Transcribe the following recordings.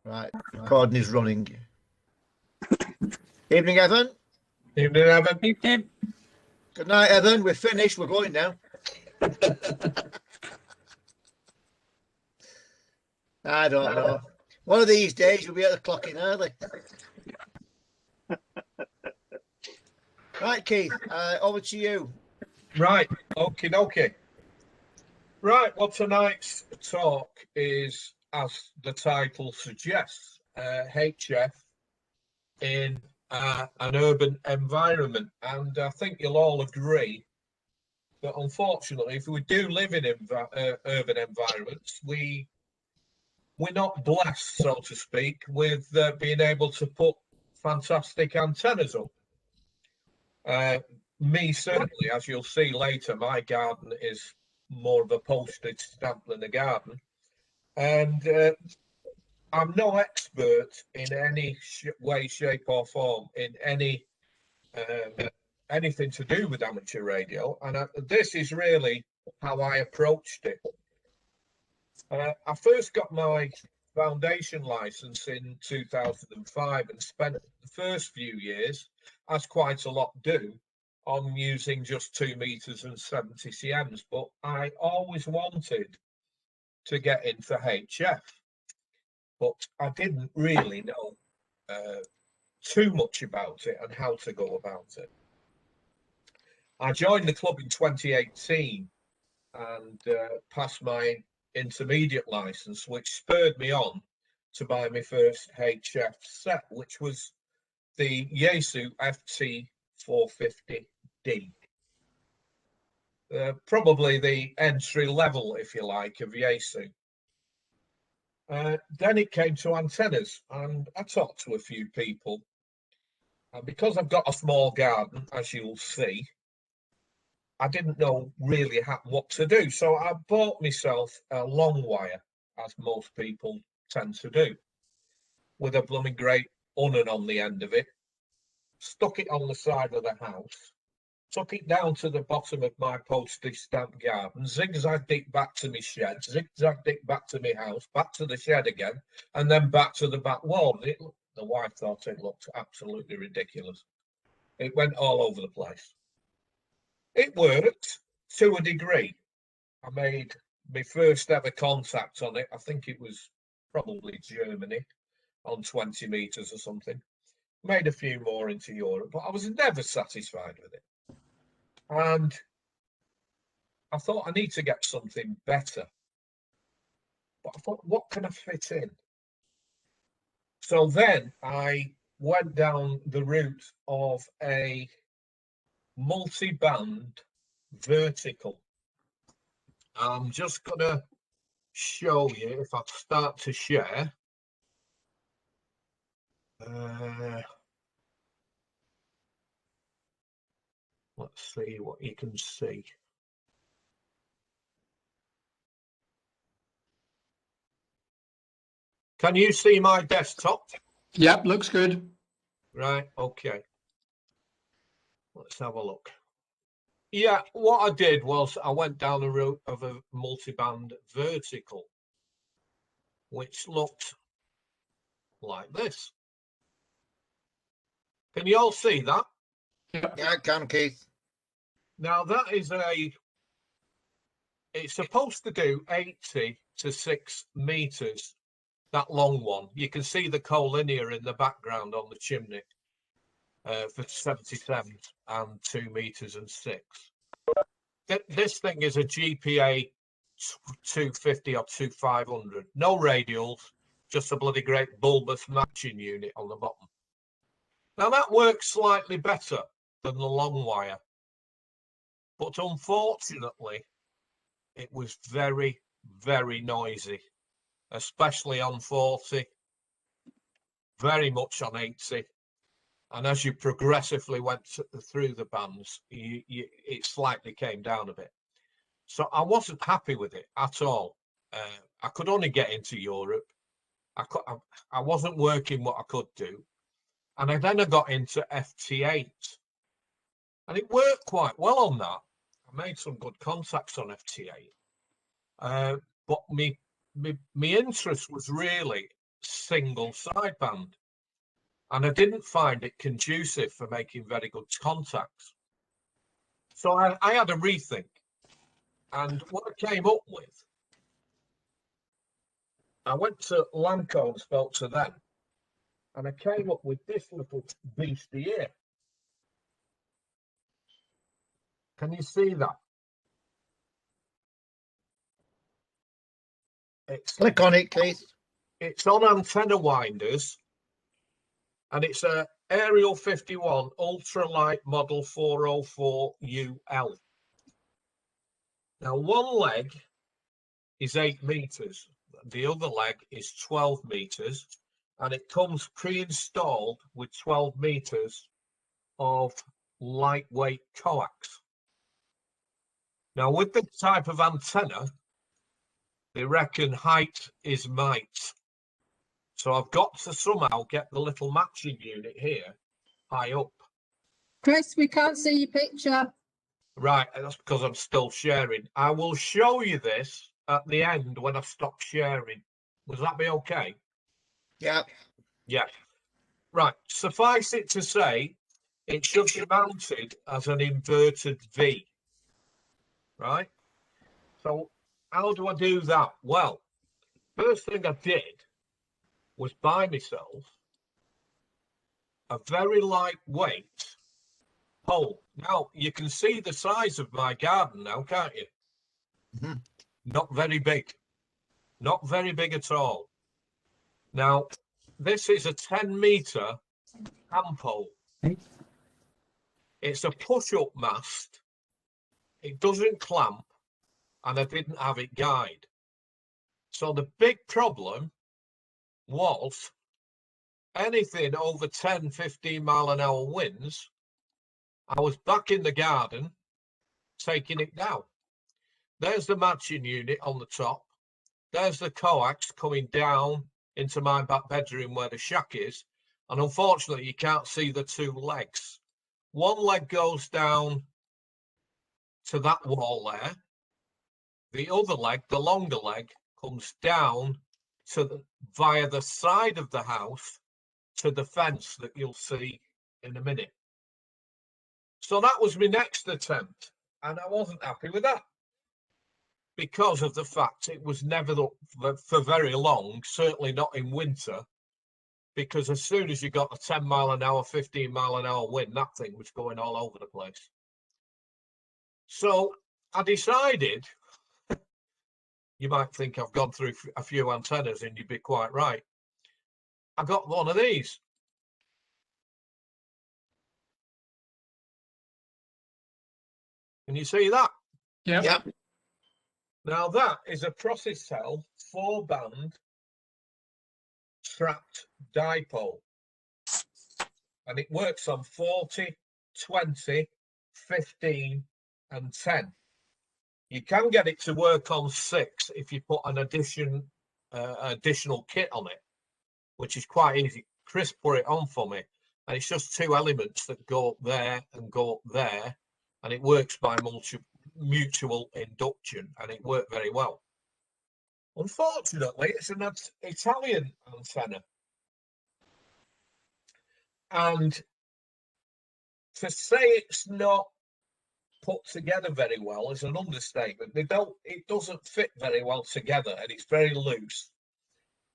Right, recording is running. Evening, Evan. Evening, Evan. Evening. Good night, Evan. We're finished. We're going now. I don't know. One of these days we'll be at the clock in early. Right, Keith, over to you. Right, okie dokie. Right, well, tonight's talk is, as the title suggests, HF in an urban environment. And I think you'll all agree that, unfortunately, if we do live in urban environments, we're not blessed, so to speak, with being able to put fantastic antennas up. Me, certainly, as you'll see later, my garden is more of a postage stamp than a garden. And I'm no expert in any way, shape or form in anything to do with amateur radio. And this is really how I approached it. I first got my foundation license in 2005 and spent the first few years, as quite a lot do, on using just 2 meters and 70 cms. But I always wanted to get into HF, but I didn't really know too much about it and how to go about it. I joined the club in 2018 and passed my intermediate license, which spurred me on to buy my first HF set, which was the Yaesu FT450D. Probably the entry level, if you like, of Yaesu. Then it came to antennas, and I talked to a few people. And because I've got a small garden, as you'll see, I didn't know really what to do. So I bought myself a long wire, as most people tend to do, with a blooming great unnon on the end of it, stuck it on the side of the house, took it down to the bottom of my postage stamp garden, zigzagged it back to my shed, zigzagged it back to my house, back to the shed again, and then back to the back wall. The wife thought it looked absolutely ridiculous. It went all over the place. It worked to a degree. I made my first ever contact on it. I think it was probably Germany on 20 meters or something. Made a few more into Europe, but I was never satisfied with it. And I thought I need to get something better. But I thought, what can I fit in? So then I went down the route of a multi-band vertical. I'm just going to show you, if I start to share. Let's see what you can see. Can you see my desktop? Yep, looks good. Right, okay. Let's have a look. Yeah, what I did was I went down the route of a multi-band vertical, which looked like this. Can you all see that? Yep. Yeah, I can, Keith. Now that is it's supposed to do 80 to 6 meters, that long one. You can see the collinear in the background on the chimney for 77 and 2 meters and 6. This thing is a GPA 250 or 2500. No radials, just a bloody great bulbous matching unit on the bottom. Now that works slightly better than the long wire, but unfortunately it was very, very noisy, especially on 40, very much on 80. And as you progressively went through the bands, it slightly came down a bit. So I wasn't happy with it at all. I could only get into Europe. I wasn't working what I could do. And then I got into FT8. And it worked quite well on that. I made some good contacts on FT8. But my interest was really single sideband. And I didn't find it conducive for making very good contacts. So I had a rethink. And what I came up with, I went to Lanco and spoke to them. And I came up with this little beastie here. Can you see that? Click on it, please. It's on antenna winders, and it's a Aerial 51 ultralight model 404UL. Now, one leg is 8 meters, the other leg is 12 meters, and it comes pre-installed with 12 meters of lightweight coax. Now, with this type of antenna, they reckon height is might. So I've got to somehow get the little matching unit here high up. Chris, we can't see your picture. Right, that's because I'm still sharing. I will show you this at the end when I stop sharing. Would that be okay? Yeah. Yeah. Right, suffice it to say, it should be mounted as an inverted V. Right? So how do I do that? Well, first thing I did was buy myself a very lightweight pole. Now, you can see the size of my garden now, can't you? Mm-hmm. Not very big. Not very big at all. Now, this is a 10-meter hand pole. It's a push-up mast. It doesn't clamp, and I didn't have it guide. So the big problem was anything over 10, 15 mile an hour winds, I was back in the garden taking it down. There's the matching unit on the top. There's the coax coming down into my back bedroom where the shack is. And unfortunately, you can't see the two legs. One leg goes down to that wall there. The other leg, the longer leg, comes down to via the side of the house to the fence that you'll see in a minute. So that was my next attempt, and I wasn't happy with that because of the fact it was never up for very long, certainly not in winter, because as soon as you got a 10 mile an hour, 15 mile an hour wind, that thing was going all over the place. So I decided, you might think I've gone through a few antennas and you'd be quite right. I got one of these. Can you see that? Yep. Yep. Now that is a process cell 4-band trapped dipole. And it works on 40, 20, 15 and 10. You can get it to work on 6 if you put an additional kit on it, which is quite easy. Chris put it on for me, and it's just 2 elements that go up there and go up there, and it works by mutual induction, and it worked very well. Unfortunately, it's an Italian antenna, and to say it's not put together very well is an understatement. It doesn't fit very well together, and it's very loose.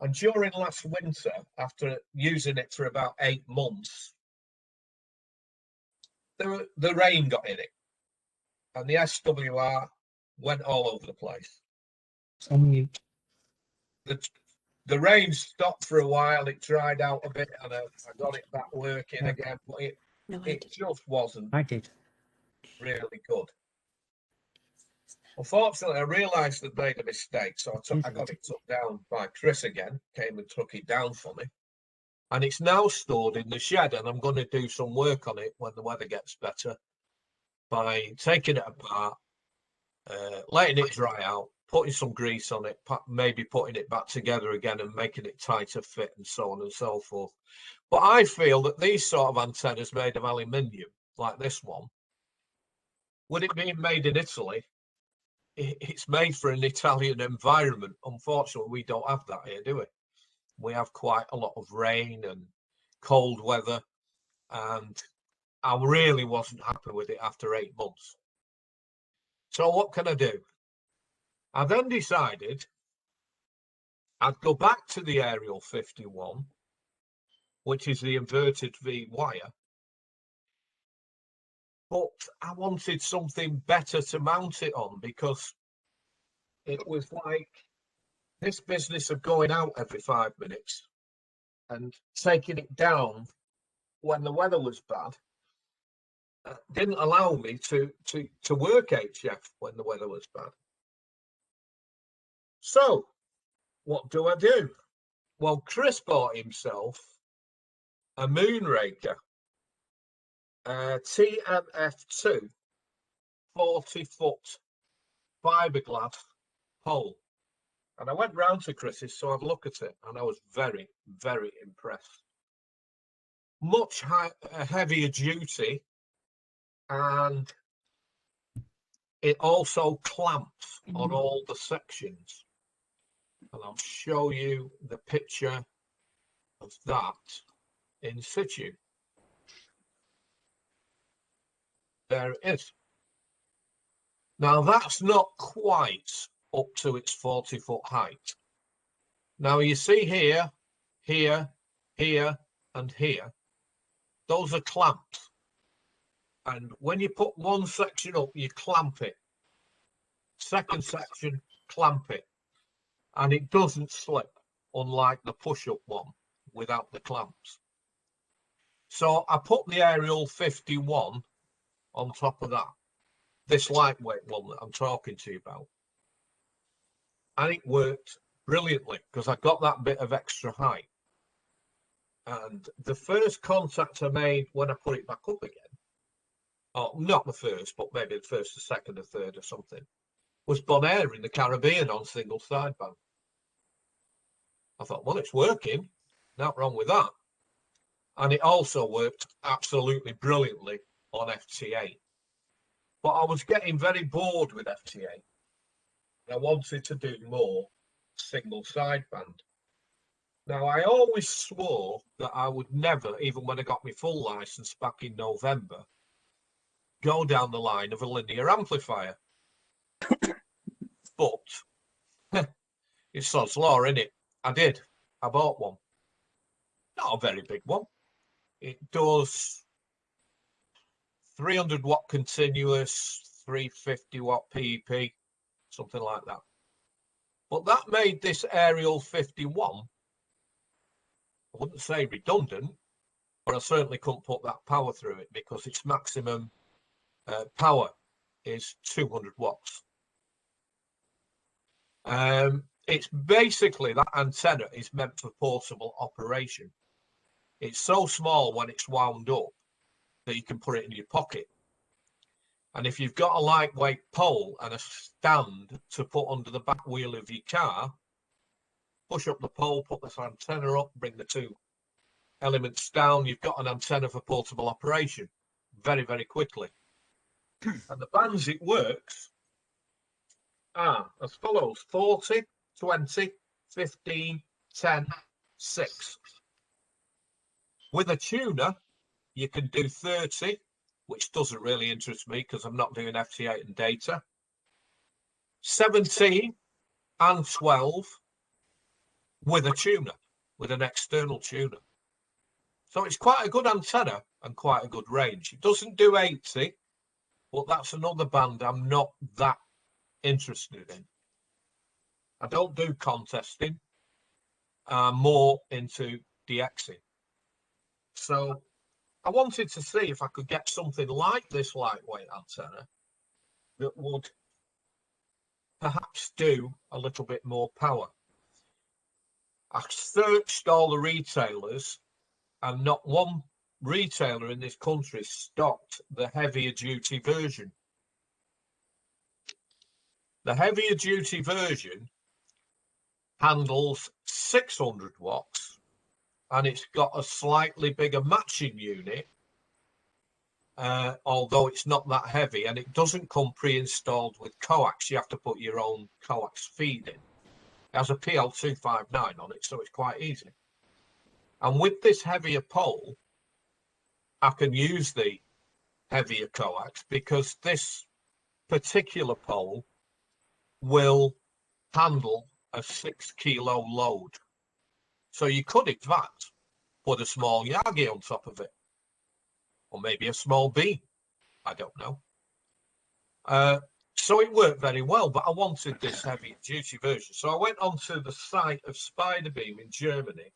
And during last winter, after using it for about 8 months, the rain got in it, and the SWR went all over the place. It's on mute. The rain stopped for a while, it dried out a bit, and I got it back working again, but it just wasn't really good. Unfortunately, I realised I'd made a mistake, so I got it took down by Chris again, came and took it down for me. And it's now stored in the shed, and I'm going to do some work on it when the weather gets better by taking it apart, letting it dry out, putting some grease on it, maybe putting it back together again and making it tighter fit and so on and so forth. But I feel that these sort of antennas made of aluminium, like this one, with it being made in Italy, it's made for an Italian environment. Unfortunately, we don't have that here, do we? We have quite a lot of rain and cold weather, and I really wasn't happy with it after 8 months. So what can I do? I then decided I'd go back to the Aerial 51, which is the inverted V wire, but I wanted something better to mount it on, because it was like this business of going out every 5 minutes and taking it down when the weather was bad didn't allow me to work HF when the weather was bad. So what do I do? Well, Chris bought himself a Moonraker TMF2 40-foot fiberglass pole. And I went round to Chris's to have a look at it, and I was very, very impressed. Much heavier duty, and it also clamps on all the sections. And I'll show you the picture of that in situ. There it is. Now that's not quite up to its 40-foot height. Now you see here, here, here, and here. Those are clamps. And when you put one section up, you clamp it. Second section, clamp it. And it doesn't slip, unlike the push-up one without the clamps. So I put the Aerial 51 on top of that. This lightweight one that I'm talking to you about. And it worked brilliantly, because I got that bit of extra height. And the first contact I made when I put it back up again, oh, not the first, but maybe the first, the second, the third or something, was Bonaire in the Caribbean on single sideband. I thought, well, it's working. Not wrong with that. And it also worked absolutely brilliantly on FT8. But I was getting very bored with FT8. I wanted to do more single sideband. Now, I always swore that I would never, even when I got my full license back in November, go down the line of a linear amplifier. But it's sod's law, isn't it? I did. I bought one. Not a very big one. It does 300 watt continuous, 350 watt PEP, something like that. But that made this Aerial 51, I wouldn't say redundant, but I certainly couldn't put that power through it, because its maximum power is 200 watts. It's basically, that antenna is meant for portable operation. It's so small when it's wound up that you can put it in your pocket. And if you've got a lightweight pole and a stand to put under the back wheel of your car, push up the pole, put this antenna up, bring the two elements down, you've got an antenna for portable operation very, very quickly. And the bands it works are as follows: 40, 20, 15, 10, 6. With a tuner, you can do 30, which doesn't really interest me because I'm not doing FT8 and data. 17 and 12 with a tuner, with an external tuner. So it's quite a good antenna and quite a good range. It doesn't do 80, but that's another band I'm not that interested in. I don't do contesting. I'm more into DXing. So I wanted to see if I could get something like this lightweight antenna that would perhaps do a little bit more power. I searched all the retailers, and not one retailer in this country stocked the heavier duty version. The heavier duty version handles 600 watts, and it's got a slightly bigger matching unit, although it's not that heavy, and it doesn't come pre-installed with coax. You have to put your own coax feed in. It has a PL259 on it, so it's quite easy. And with this heavier pole, I can use the heavier coax because this particular pole will handle a 6 kilo load. So you could, in fact, put a small Yagi on top of it, or maybe a small beam. I don't know. So it worked very well, but I wanted this heavy duty version. So I went onto the site of Spiderbeam in Germany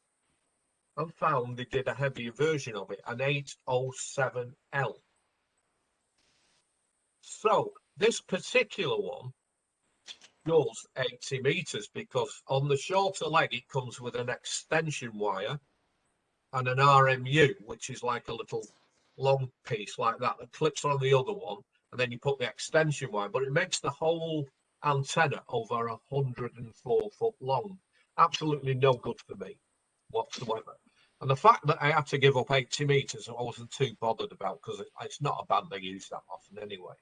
and found they did a heavier version of it, an 807L. So this particular one goes 80 meters because on the shorter leg it comes with an extension wire and an RMU, which is like a little long piece like that clips on the other one, and then you put the extension wire, but it makes the whole antenna over 104 foot long. Absolutely no good for me whatsoever. And the fact that I had to give up 80 meters, I wasn't too bothered about because it's not a band I use that often anyway.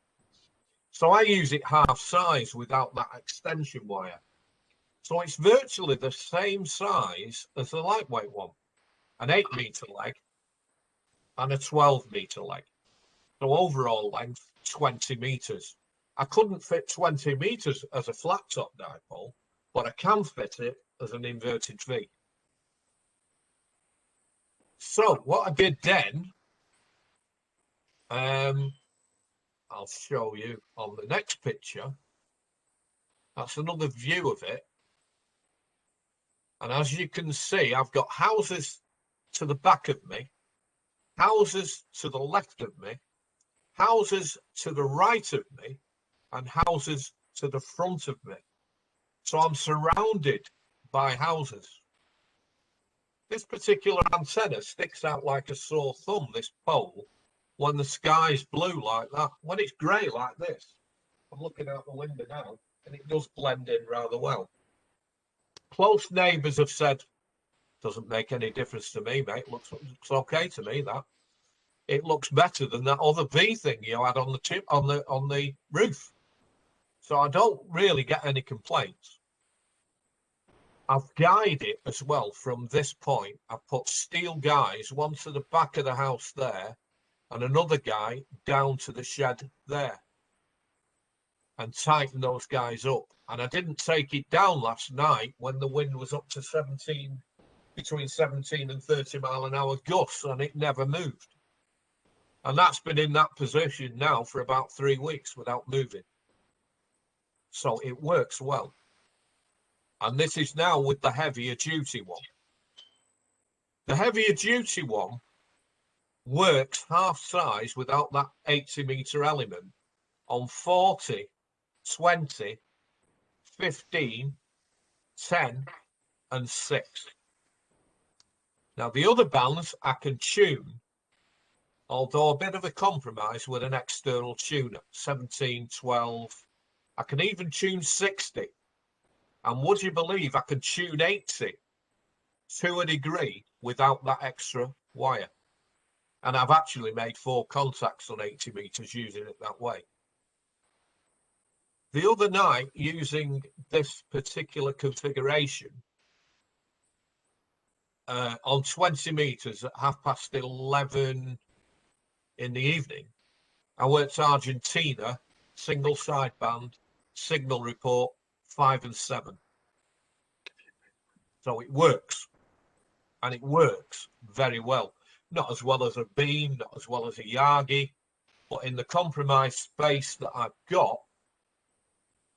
So I use it half size without that extension wire. So it's virtually the same size as the lightweight one, an 8 meter leg and a 12 meter leg. So overall length, 20 meters. I couldn't fit 20 meters as a flat top dipole, but I can fit it as an inverted V. So what I did then, I'll show you on the next picture. That's another view of it. And as you can see, I've got houses to the back of me, houses to the left of me, houses to the right of me, and houses to the front of me. So I'm surrounded by houses. This particular antenna sticks out like a sore thumb, this pole, when the sky's blue like that. When it's grey like this, I'm looking out the window now, and it does blend in rather well. Close neighbours have said, doesn't make any difference to me, mate. Looks okay to me, that. It looks better than that other V thing you had on the tip on the roof. So I don't really get any complaints. I've guided it as well from this point. I've put steel guys, one to the back of the house there, and another guy down to the shed there, and tighten those guys up. And I didn't take it down last night when the wind was up to between 17 and 30 mile an hour gusts, and it never moved. And that's been in that position now for about 3 weeks without moving. So it works well. And this is now with the heavier duty one. The heavier duty one works half size without that 80 meter element on 40, 20, 15, 10, and 6. Now the other bands I can tune, although a bit of a compromise with an external tuner, 17, 12. I can even tune 60. And would you believe I can tune 80 to a degree without that extra wire? And I've actually made 4 contacts on 80 meters using it that way. The other night, using this particular configuration, on 20 meters at 11:30 in the evening, I worked Argentina, single sideband, signal report, 5 and 7. So it works, and it works very well. Not as well as a beam, not as well as a Yagi, but in the compromised space that I've got,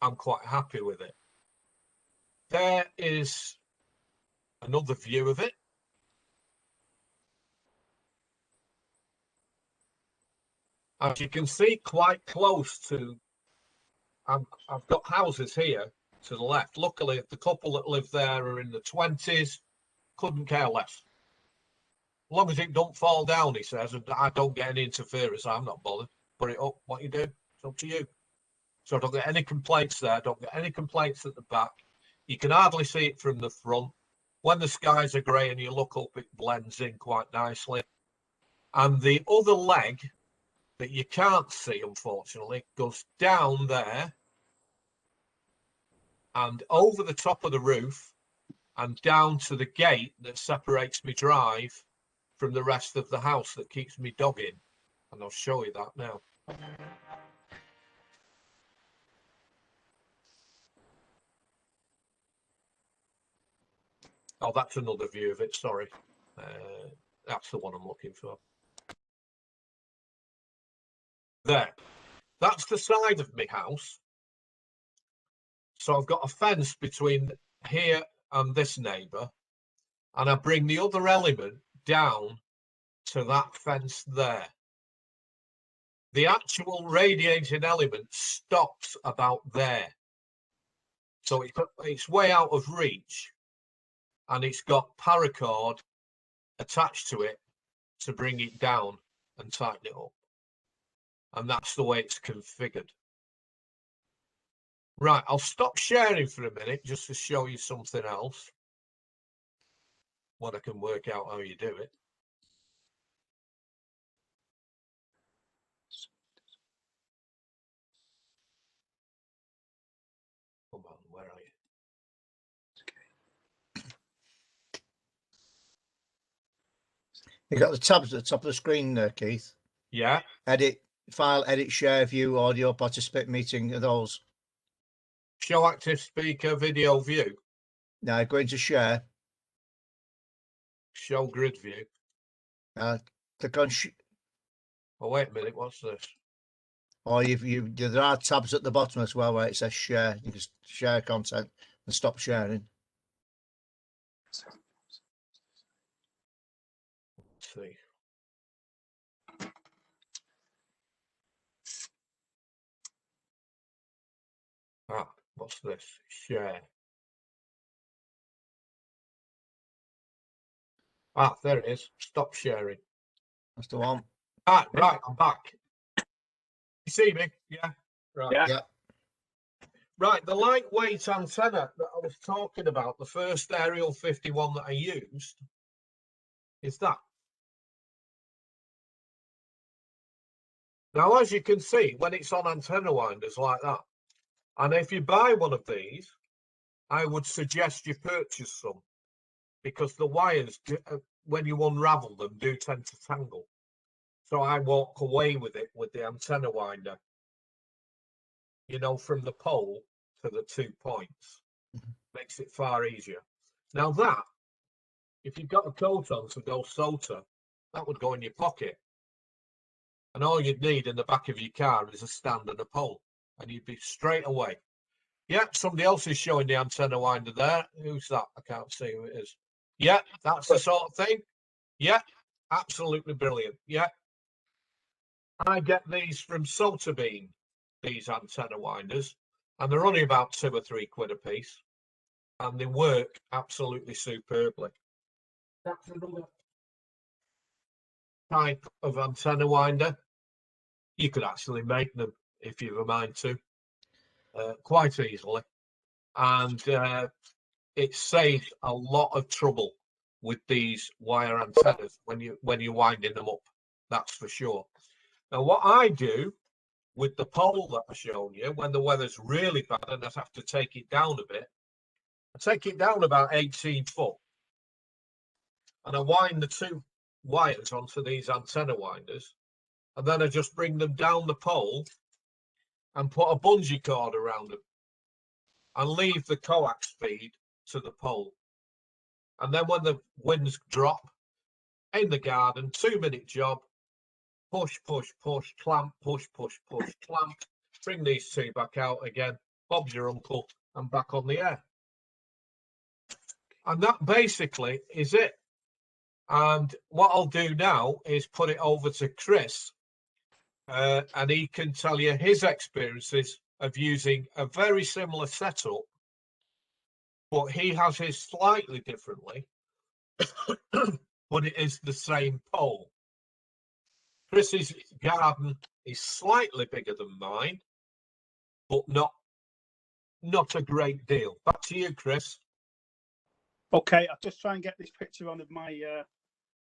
I'm quite happy with it. There is another view of it. As you can see, quite close to, I've got houses here to the left. Luckily, the couple that live there are in the 20s. Couldn't care less. As long as it don't fall down, he says, and I don't get any interference, I'm not bothered. Put it up, what you do, it's up to you. So I don't get any complaints there, don't get any complaints at the back. You can hardly see it from the front. When the skies are grey and you look up, it blends in quite nicely. And the other leg that you can't see, unfortunately, goes down there and over the top of the roof and down to the gate that separates my drive from the rest of the house that keeps me dog in. And I'll show you that now. Oh, that's another view of it, sorry. That's the one I'm looking for. There. That's the side of my house. So I've got a fence between here and this neighbour, and I bring the other element down to that fence there. The actual radiating element stops about there. So it's way out of reach, and it's got paracord attached to it to bring it down and tighten it up. And that's the way it's configured. Right, I'll stop sharing for a minute just to show you something else. When I can work out how you do it. Come on, where are you? You got the tabs at the top of the screen there, Keith. Yeah. Edit, file, edit, share, view, audio, participate, meeting, are those. Show active speaker video view. Now go into share. Show grid view. Click on, Oh, wait a minute, what's this? or there are tabs at the bottom as well where it says share. You can share content and stop sharing. Let's see. Ah, what's this? Share. Ah, there it is. Stop sharing. That's the one. Ah, right, I'm back. You see me? Yeah. Right. Yeah. Right, the lightweight antenna that I was talking about, the first Aerial 51 that I used, is that. Now, as you can see, when it's on antenna winders like that, and if you buy one of these, I would suggest you purchase some, because the wires, when you unravel them, do tend to tangle. So I walk away with it with the antenna winder, you know, from the pole to the 2 points. Makes it far easier. Now that, if you've got a coat on to go SOTA, that would go in your pocket. And all you'd need in the back of your car is a stand and a pole, and you'd be straight away. Yeah, somebody else is showing the antenna winder there. Who's that? I can't see who it is. Yeah, that's the sort of thing. Yeah, absolutely brilliant. Yeah. I get these from SOTA Beam, these antenna winders, and they're only about £2 or £3 a piece, and they work absolutely superbly. That's another type of antenna winder. You could actually make them if you've a mind to, quite easily, and it saves a lot of trouble with these wire antennas when you're winding them up. That's for sure. Now, what I do with the pole that I've shown you, when the weather's really bad and I have to take it down a bit, I take it down about 18 foot, and I wind the 2 wires onto these antenna winders, and then I just bring them down the pole and put a bungee cord around them and leave the coax feed to the pole. And then when the winds drop in the garden, 2-minute job, push, push, push, clamp, push, push, push, clamp, bring these 2 back out again, Bob's your uncle, and back on the air. And that basically is it. And what I'll do now is put it over to Chris, and he can tell you his experiences of using a very similar setup, but he has his slightly differently, but it is the same pole. Chris's garden is slightly bigger than mine, but not a great deal. Back to you, Chris. Okay, I'll just try and get this picture on of my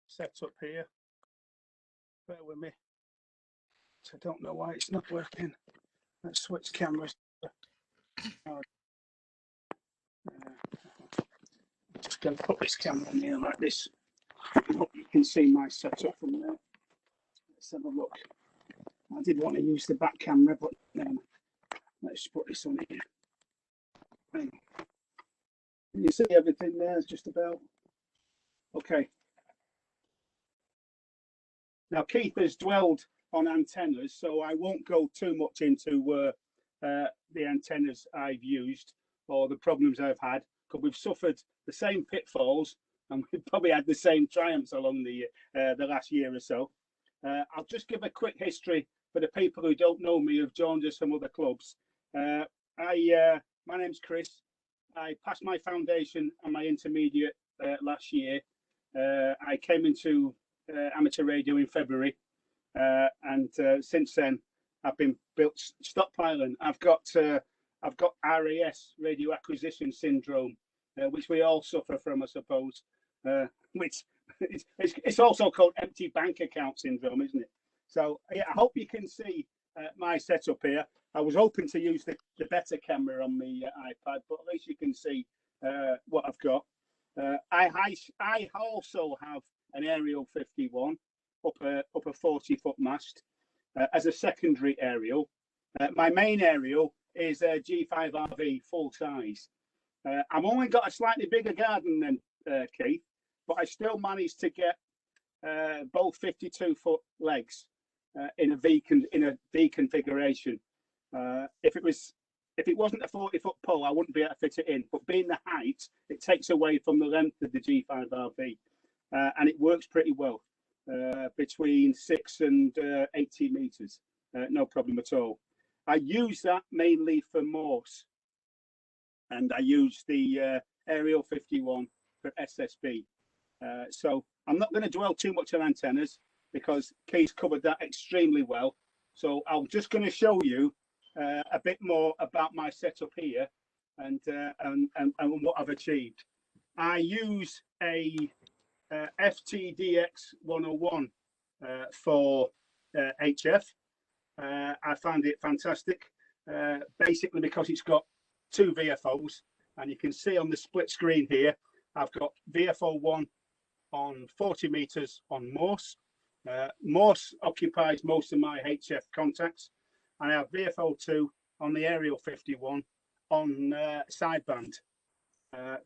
setup here. Bear with me. I don't know why it's not working. Let's switch cameras. going to put this camera on here like this. I hope you can see my setup from there. Let's have a look. I did want to use the back camera, but let's put this on here. Can you see everything there? It's just about okay. Now Keith has dwelled on antennas, so I won't go too much into the antennas I've used or the problems I've had, because we've suffered the same pitfalls and we've probably had the same triumphs along the last year or so. I'll just give a quick history for the people who don't know me, who've joined us from other clubs. My name's Chris. I passed my foundation and my intermediate last year. I came into amateur radio in February, and since then I've been built stockpiling. I've got RAS, radio acquisition syndrome, which we all suffer from, I suppose. Which it's also called empty bank account syndrome, isn't it? So yeah, I hope you can see my setup here. I was hoping to use the better camera on the iPad, but at least you can see what I've got. I also have an aerial 51 up a 40-foot mast as a secondary aerial. My main aerial is a G5RV full size. I've only got a slightly bigger garden than Keith, but I still managed to get both 52-foot legs in a V configuration. If it wasn't a 40-foot pole, I wouldn't be able to fit it in. But being the height, it takes away from the length of the G5RV, and it works pretty well between 6 and 18 meters. No problem at all. I use that mainly for Morse, and I use the Aerial 51 for SSB. So I'm not going to dwell too much on antennas because Keith's covered that extremely well. So I'm just going to show you a bit more about my setup here and what I've achieved. I use a FTDX 101 for HF. I find it fantastic, basically because it's got two VFOs, and you can see on the split screen here, I've got VFO 1 on 40 meters on Morse. Morse occupies most of my HF contacts. I have VFO 2 on the Aerial 51 on sideband.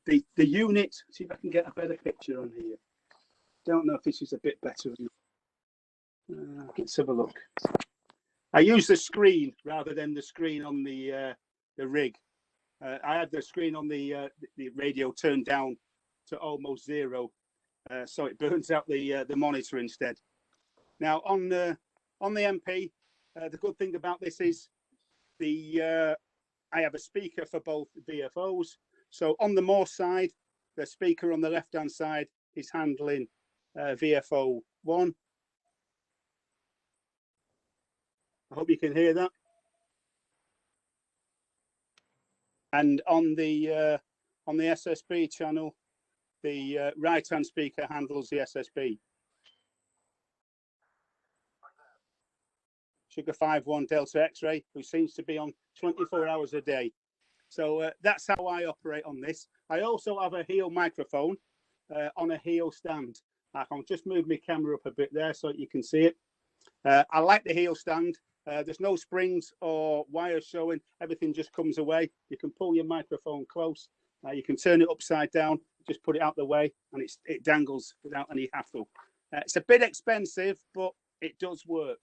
The unit, see if I can get a better picture on here. Don't know if this is a bit better. Let's have a look. I use the screen rather than the screen on the rig. I had the screen on the radio turned down to almost zero, so it burns out the monitor instead. Now on the MP, the good thing about this is I have a speaker for both VFOs. So on the Morse side, the speaker on the left-hand side is handling VFO 1. I hope you can hear that. And on the SSB channel, the right-hand speaker handles the SSB. Sugar 5-1 Delta X-ray, who seems to be on 24 hours a day. So that's how I operate on this. I also have a heel microphone on a heel stand. I can just move my camera up a bit there so you can see it. I like the heel stand. There's no springs or wires showing. Everything just comes away. You can pull your microphone close. You can turn it upside down, just put it out the way, and it dangles without any hassle. It's a bit expensive, but it does work.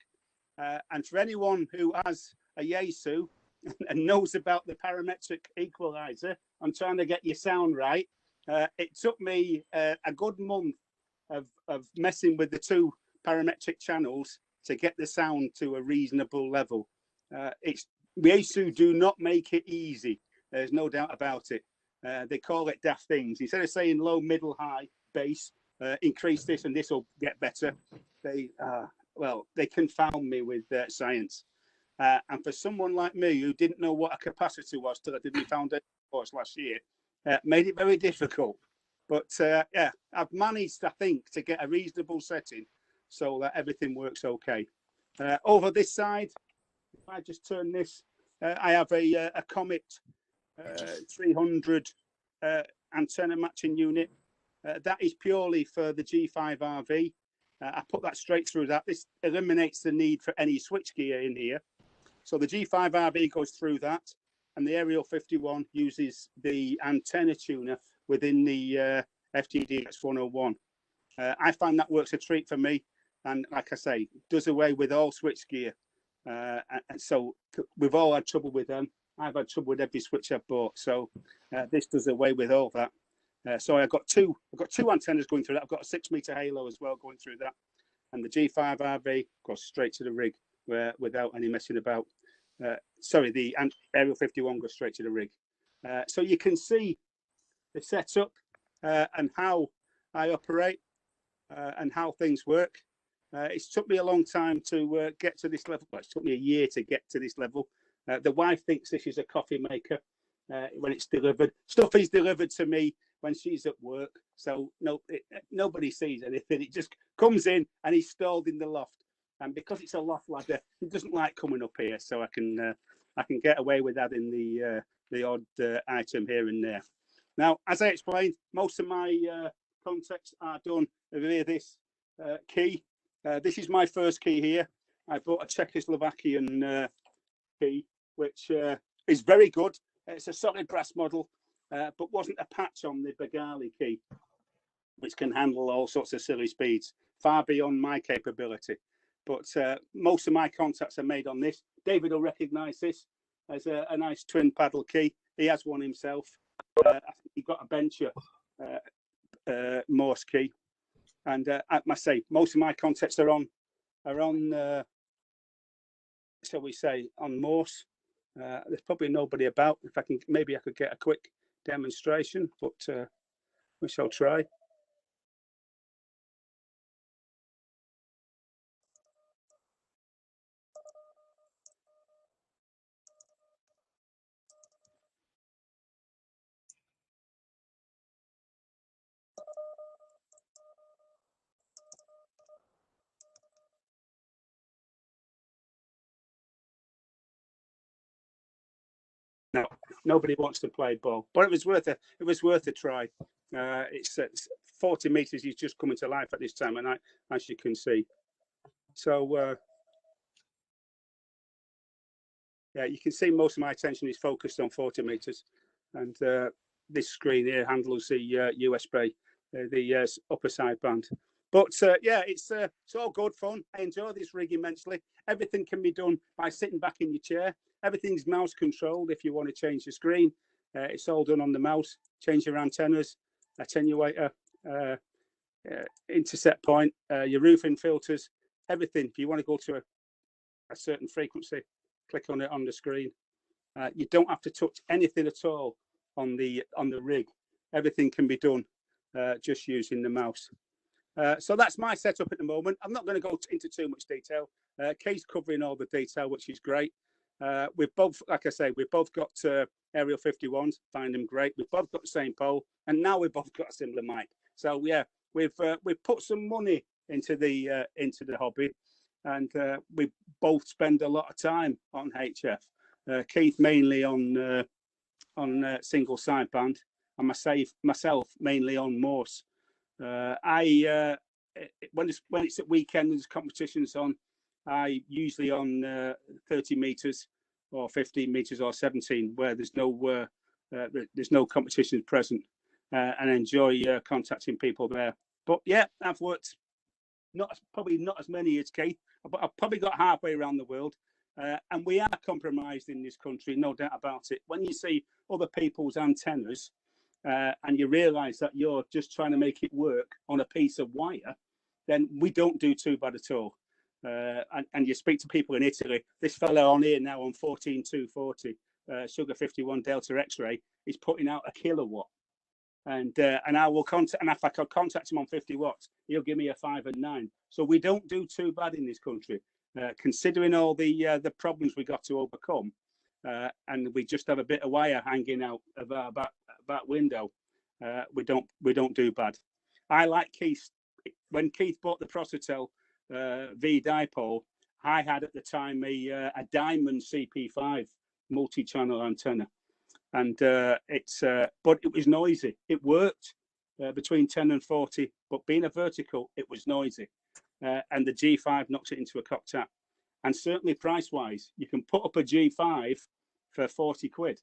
And for anyone who has a Yaesu and knows about the parametric equalizer, I'm trying to get your sound right. It took me a good month of messing with the two parametric channels to get the sound to a reasonable level. Yaesu do not make it easy. There's no doubt about it. They call it daft things. Instead of saying low, middle, high, bass, increase this and this will get better, they confound me with science. And for someone like me who didn't know what a capacitor was till I did my foundation course last year, made it very difficult. But yeah, I've managed, I think, to get a reasonable setting so that everything works okay. Over this side, if I just turn this, I have a Comet 300 antenna matching unit. That is purely for the G5RV. I put that straight through that. This eliminates the need for any switchgear in here. So the G5RV goes through that, and the Aerial 51 uses the antenna tuner within the FTD X101. I find that works a treat for me, and like I say, does away with all switchgear. And so we've all had trouble with them. I've had trouble with every switch I've bought, so this does away with all that. So I've got two antennas going through that. I've got a 6-meter halo as well going through that, and the G5RV goes straight to the rig without any messing about. Sorry, the Aerial 51 goes straight to the rig. So you can see the setup and how I operate and how things work. It's took me a long time to get to this level. Well, it took me a year to get to this level. The wife thinks this is a coffee maker when it's delivered. Stuff is delivered to me when she's at work, so nobody sees anything. It just comes in and he's stalled in the loft. And because it's a loft ladder, he doesn't like coming up here, so I can get away with adding the odd item here and there. Now, as I explained, most of my contacts are done via this key. This is my first key here. I bought a Czechoslovakian key, which is very good. It's a solid brass model, but wasn't a patch on the Bengali key, which can handle all sorts of silly speeds, far beyond my capability. But most of my contacts are made on this. David will recognise this as a nice twin paddle key. He has one himself. I think he got a Bencher Morse key. And I must say, most of my contacts are on shall we say, on Morse. There's probably nobody about. If I can, maybe I could get a quick demonstration, but we shall try. No, nobody wants to play ball, but it was worth a try. It's 40 meters. He's just coming to life at this time of night, as you can see. So yeah, you can see most of my attention is focused on 40 meters, and this screen here handles the USB, the upper sideband. But yeah, it's all good fun. I enjoy this rig immensely. Everything can be done by sitting back in your chair. Everything's mouse controlled. If you want to change the screen, it's all done on the mouse. Change your antennas, attenuator, intercept point, your roofing filters, everything. If you want to go to a certain frequency, click on it on the screen. You don't have to touch anything at all on the rig. Everything can be done just using the mouse. So that's my setup at the moment. I'm not going to go into too much detail. Kay's covering all the detail, which is great. We've both, like I say, we've both got Aerial 51s, find them great. We've both got the same pole, and now we've both got a similar mic. So yeah, we've put some money into the hobby, and we both spend a lot of time on HF. Keith mainly on single sideband, and myself mainly on Morse. When it's at weekend, there's competitions on. I usually on 30 meters or 15 meters or 17, where there's no competitions present, and enjoy contacting people there. But yeah, I've worked probably not as many as Keith, but I've probably got halfway around the world, and we are compromised in this country, no doubt about it. When you see other people's antennas, and you realise that you're just trying to make it work on a piece of wire, then we don't do too bad at all. And you speak to people in Italy. This fellow on here now on 14240 Sugar 51 Delta X-ray is putting out a kilowatt, and I will contact. And if I could contact him on 50 watts, he'll give me a 5 and 9. So we don't do too bad in this country, considering all the problems we got to overcome. And we just have a bit of wire hanging out of our back window. We don't do bad. I like Keith. When Keith bought the Prosotel V dipole, I had at the time a Diamond CP5 multi-channel antenna, and but it was noisy. It worked, between 10 and 40, but being a vertical, it was noisy. And the G5 knocks it into a cocked tap. And certainly price-wise, you can put up a G5 for 40 quid,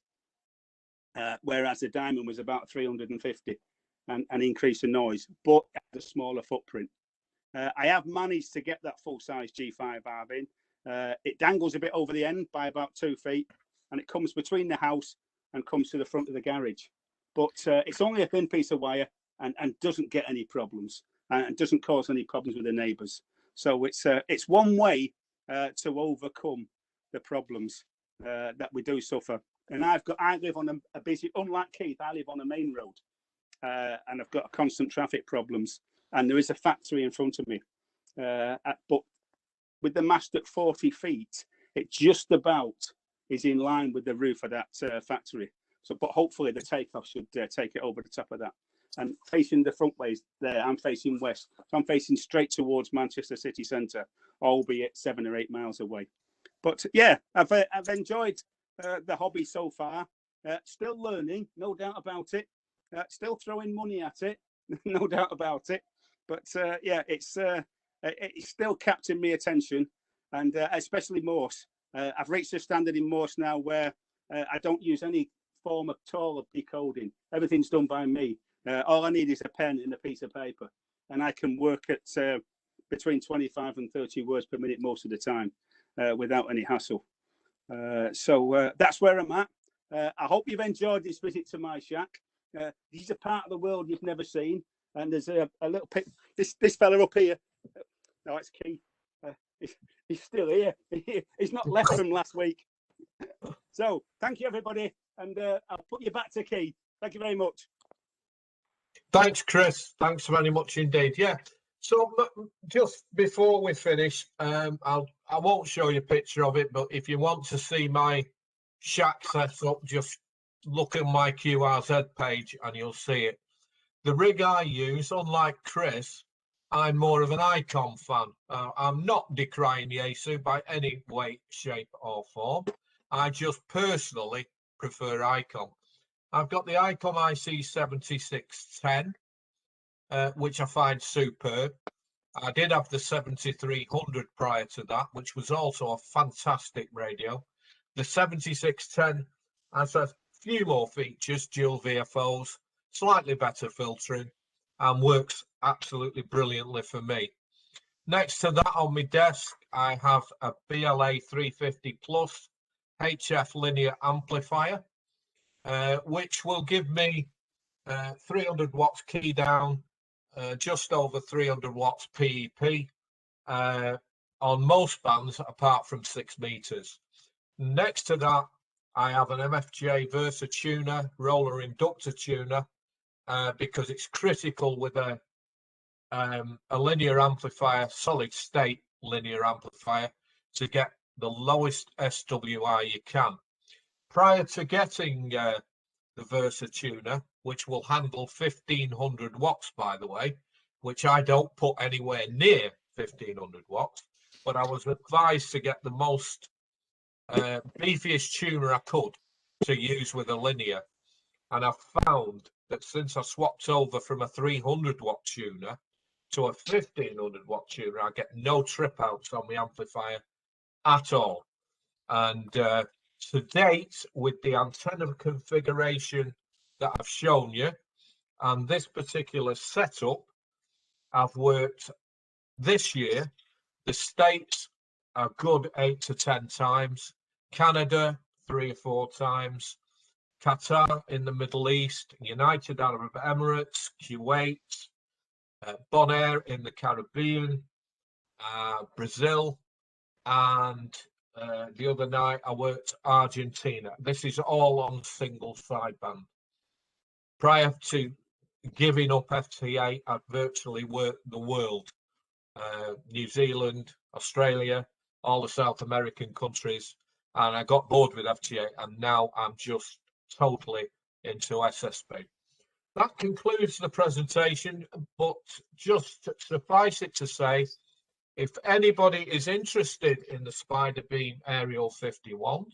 whereas the Diamond was about 350 and increase in noise, but at a smaller footprint. I have managed to get that full-size G5 Arv in. It dangles a bit over the end by about 2 feet, and it comes between the house and comes to the front of the garage. But it's only a thin piece of wire and doesn't get any problems and doesn't cause any problems with the neighbours. So it's one way to overcome the problems that we do suffer. And I live on a busy, unlike Keith, I live on a main road, and I've got constant traffic problems. And there is a factory in front of me, but with the mast at 40 feet, it just about is in line with the roof of that factory. So, but hopefully the takeoff should take it over the top of that. And facing the front ways there, I'm facing west. So I'm facing straight towards Manchester city centre, albeit 7 or 8 miles away. But yeah, I've enjoyed the hobby so far. Still learning, no doubt about it. Still throwing money at it, no doubt about it. But yeah, it's still capturing my attention, and especially Morse. I've reached a standard in Morse now where I don't use any form at all of decoding. Everything's done by me. All I need is a pen and a piece of paper, and I can work at between 25 and 30 words per minute most of the time without any hassle. So that's where I'm at. I hope you've enjoyed this visit to my shack. This is a part of the world you've never seen. And there's a little pic. This fella up here. No, it's Keith. He's still here. He's not left from last week. So thank you, everybody, and I'll put you back to Keith. Thank you very much. Thanks, Chris. Thanks very much indeed. Yeah. So just before we finish, I won't show you a picture of it, but if you want to see my shack setup, just look at my QRZ page and you'll see it. The rig I use, unlike Chris, I'm more of an Icon fan. I'm not decrying Yaesu by any way, shape or form. I just personally prefer Icon. I've got the Icon IC7610, which I find superb. I did have the 7300 prior to that, which was also a fantastic radio. The 7610 has a few more features, dual VFOs, slightly better filtering, and works absolutely brilliantly for me. Next to that on my desk, I have a BLA 350 Plus HF linear amplifier, which will give me 300 watts key down, just over 300 watts PEP on most bands apart from 6 meters. Next to that, I have an MFJ Versa tuner, roller inductor tuner, because it's critical with a linear amplifier, solid state linear amplifier, to get the lowest SWI you can. Prior to getting the Versa tuner, which will handle 1500 watts, by the way, which I don't put anywhere near 1500 watts, but I was advised to get the most beefiest tuner I could to use with a linear. And I found that since I swapped over from a 300 watt tuner to a 1500 watt tuner, I get no trip outs on the amplifier at all. And to date, with the antenna configuration that I've shown you and this particular setup, I've worked this year, the States a good 8 to 10 times, Canada 3 or 4 times, Qatar in the Middle East, United Arab Emirates, Kuwait, Bonaire in the Caribbean, Brazil, and the other night I worked Argentina. This is all on single sideband. Prior to giving up FT8, I'd virtually worked the world, New Zealand, Australia, all the South American countries, and I got bored with FT8, and now I'm just totally into SSB. That concludes the presentation, but just suffice it to say, if anybody is interested in the Spider Beam Aerial 51,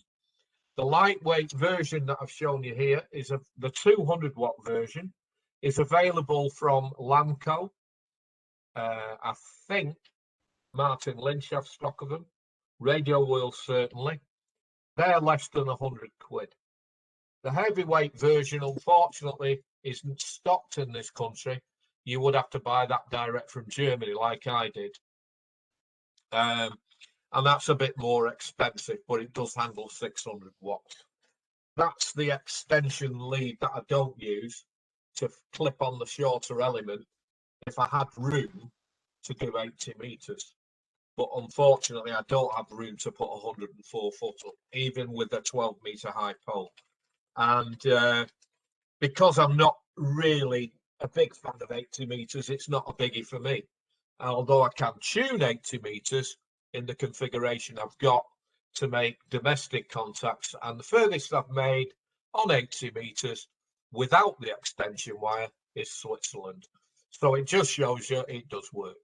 the lightweight version that I've shown you here is the 200 watt version, is available from Lamco. I think Martin Lynch have stock of them. Radio World certainly. They're less than 100 quid. The heavyweight version, unfortunately, isn't stocked in this country. You would have to buy that direct from Germany, like I did. And that's a bit more expensive, but it does handle 600 watts. That's the extension lead that I don't use to clip on the shorter element if I had room to do 80 meters. But unfortunately, I don't have room to put 104 foot up, even with a 12-meter high pole. And because I'm not really a big fan of 80 meters, it's not a biggie for me. Although I can tune 80 meters in the configuration I've got to make domestic contacts. And the furthest I've made on 80 meters without the extension wire is Switzerland. So it just shows you it does work.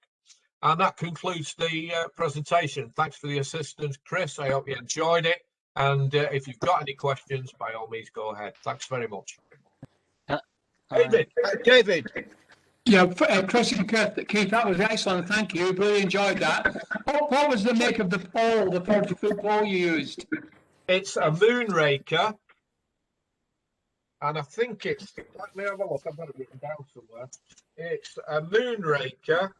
And that concludes the presentation. Thanks for the assistance, Chris. I hope you enjoyed it. And if you've got any questions, by all means, go ahead. Thanks very much. David. David. Yeah, Chris and Keith, that was excellent. Thank you. Really enjoyed that. What was the make of the pole, the 40-foot pole you used? It's a Moonraker. And I think it's, let me have a look, I've got it written down somewhere. It's a Moonraker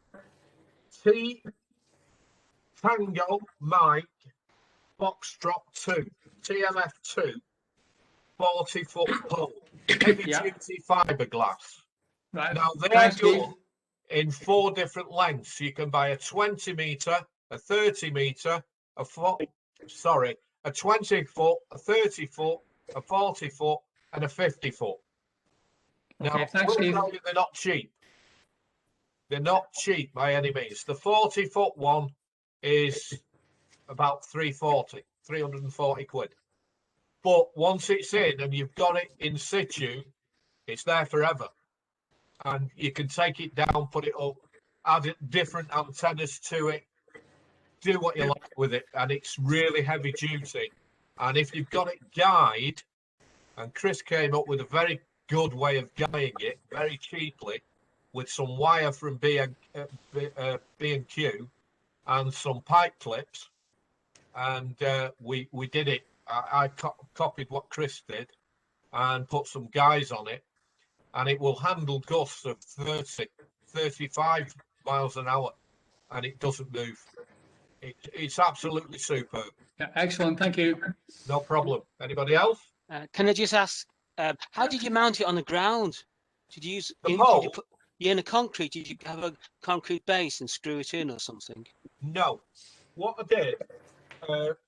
T Tango Mike Foxtrot 2, TMF 2, 40-foot pole, heavy duty fiberglass. Right. Now they're done in 4 different lengths. You can buy a 20 meter, a 30 meter, a 20 foot, a 30 foot, a 40 foot, and a 50 foot. Now, Okay, thanks, Steve. they're not cheap. They're not cheap by any means. The 40-foot one is about 340 quid. But once it's in and you've got it in situ, it's there forever. And you can take it down, put it up, add different antennas to it, do what you like with it. And it's really heavy duty. And if you've got it guyed, and Chris came up with a very good way of guying it, very cheaply, with some wire from B&Q and some pipe clips, and we did it. I copied what Chris did and put some guys on it, and it will handle gusts of 30, 35 miles an hour, and it doesn't move. It's absolutely superb. Yeah, excellent. Thank you. No problem. Anybody else? Can I just ask, how did you mount it on the ground? Did you use The pole? Did you put, in a concrete? Did you have a concrete base and screw it in or something? No. What I did,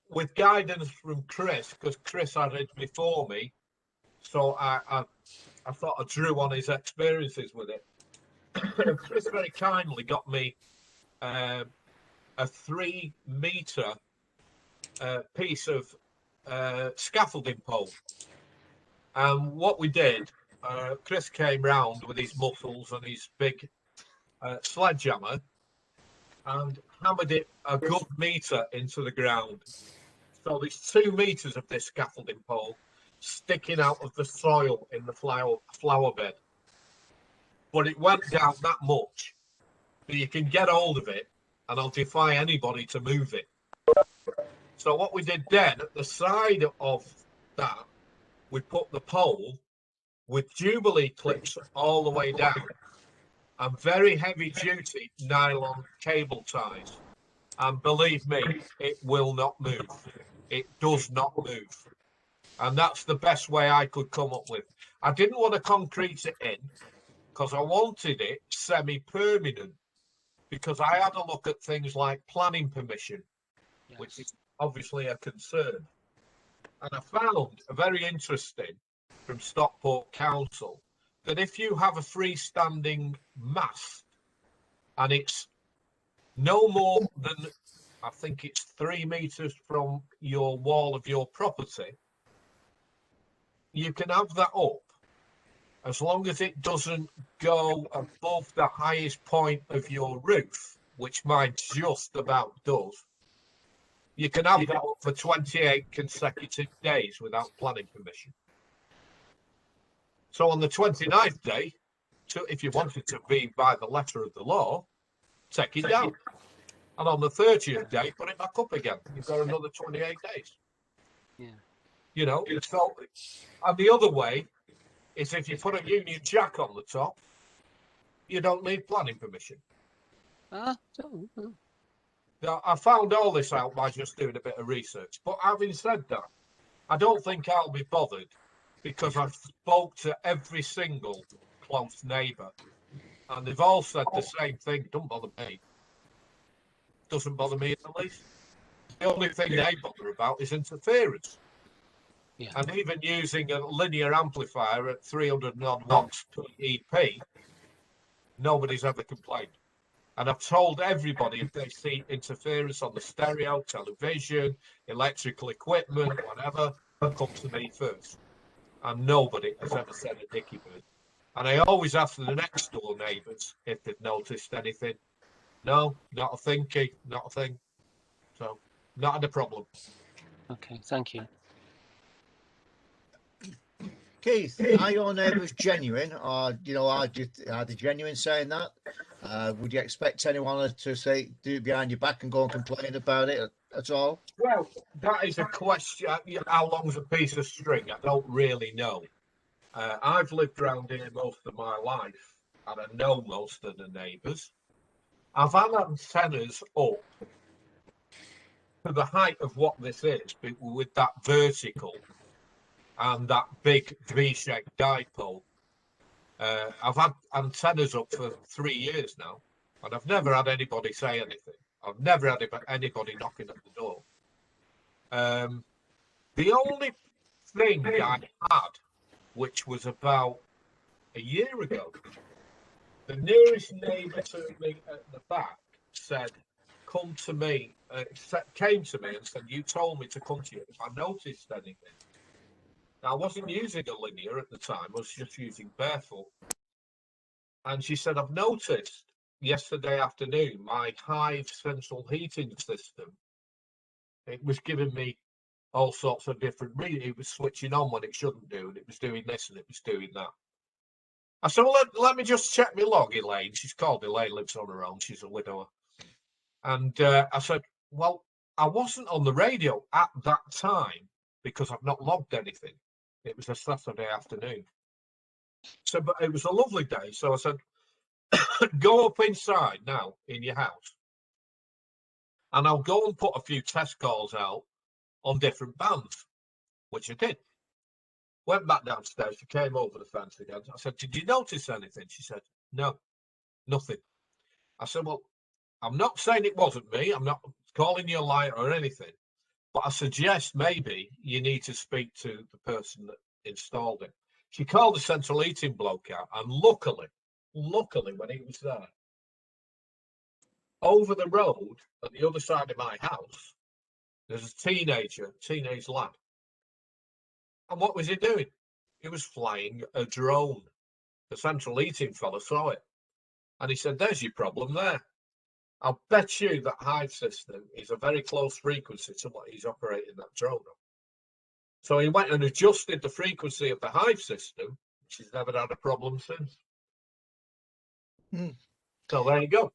with guidance from Chris, because Chris had it before me, so I thought I drew on his experiences with it. Chris very kindly got me a 3-meter piece of scaffolding pole. And what we did, Chris came round with his muscles and his big sledgehammer and hammered it a good meter into the ground. So there's 2 meters of this scaffolding pole sticking out of the soil in the flower bed. But it went down that much that you can get hold of it, and I'll defy anybody to move it. So what we did then, at the side of that, we put the pole with Jubilee clips all the way down and very heavy duty nylon cable ties. And believe me, it will not move. It does not move. And that's the best way I could come up with. I didn't want to concrete it in because I wanted it semi-permanent, because I had a look at things like planning permission, Yes. which is obviously a concern. And I found a very interesting from Stockport Council that if you have a freestanding mast and it's no more than, I think it's 3 meters from your wall of your property, you can have that up as long as it doesn't go above the highest point of your roof, which mine just about does. You can have that up for 28 consecutive days without planning permission. So on the 29th day, if you wanted to be by the letter of the law, take it down. And on the 30th day, put it back up again. You've got another 28 days. Yeah. You know, so, and the other way is if you put a Union Jack on the top, you don't need planning permission. Now, I found all this out by just doing a bit of research. But having said that, I don't think I'll be bothered because I've spoke to every single close neighbour and they've all said the same thing. Don't bother me. Doesn't bother me in the least. The only thing they bother about is interference. Yeah. And even using a linear amplifier at 300 and odd watts per EP, nobody's ever complained. And I've told everybody if they see interference on the stereo, television, electrical equipment, whatever, come to me first. And nobody has ever said a dicky bird. And I always ask the next door neighbours if they've noticed anything. No, not a thing, Keith, not a thing. So, not had a problem. Okay, thank you. Keith, are your neighbours genuine, or are they genuine saying that? Would you expect anyone to say do it behind your back and go and complain about it at all? Well, that is a question. How long's a piece of string? I don't really know. I've lived around here most of my life, and I know most of the neighbours. I've had antennas up to the height of what this is, with that vertical and that big V-shaped dipole. I've had antennas up for 3 years now, and I've never had anybody say anything. I've never had anybody knocking at the door. The only thing I had, which was about a year ago, the nearest neighbour to me at the back said, come to me, came to me and said, you told me to come to you if I noticed anything. Now, I wasn't using a linear at the time, I was just using barefoot. And she said, I've noticed yesterday afternoon, my Hive central heating system, it was giving me all sorts of different readings. It was switching on when it shouldn't do, and it was doing this and it was doing that. I said, well, let me just check my log, Elaine. She's called Elaine, lives on her own. She's a widower. And I said, well, I wasn't on the radio at that time because I've not logged anything. It was a Saturday afternoon. So, but it was a lovely day. So I said, go up inside now in your house. And I'll go and put a few test calls out on different bands, which I did. Went back downstairs. She came over the fence again. I said, did you notice anything? She said, no, nothing. I said, well, I'm not saying it wasn't me. I'm not calling you a liar or anything. But I suggest maybe you need to speak to the person that installed it. She called the central heating bloke out. And luckily, when he was there, over the road at the other side of my house, there's a teenage lad. And what was he doing? He was flying a drone. The central heating fella saw it. And he said, there's your problem there. I'll bet you that Hive system is a very close frequency to what he's operating that drone on. So he went and adjusted the frequency of the Hive system, which he's never had a problem since. So there you go.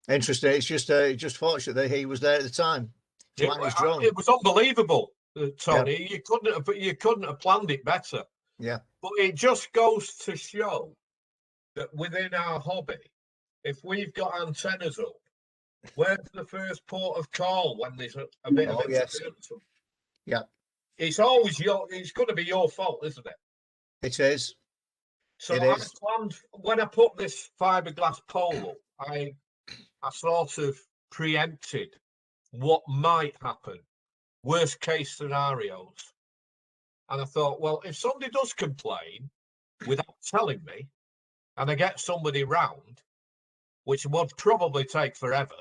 Interesting. It's just fortunate that he was there at the time. It was unbelievable, Tony. Yeah. You couldn't have planned it better. Yeah. But it just goes to show that within our hobby, if we've got antennas up, where's the first port of call when there's a bit of interference? Yeah. It's always it's going to be your fault, isn't it? It is. So I planned, when I put this fiberglass pole up, I sort of preempted what might happen, worst case scenarios. And I thought, well, if somebody does complain without telling me, and I get somebody round, which would probably take forever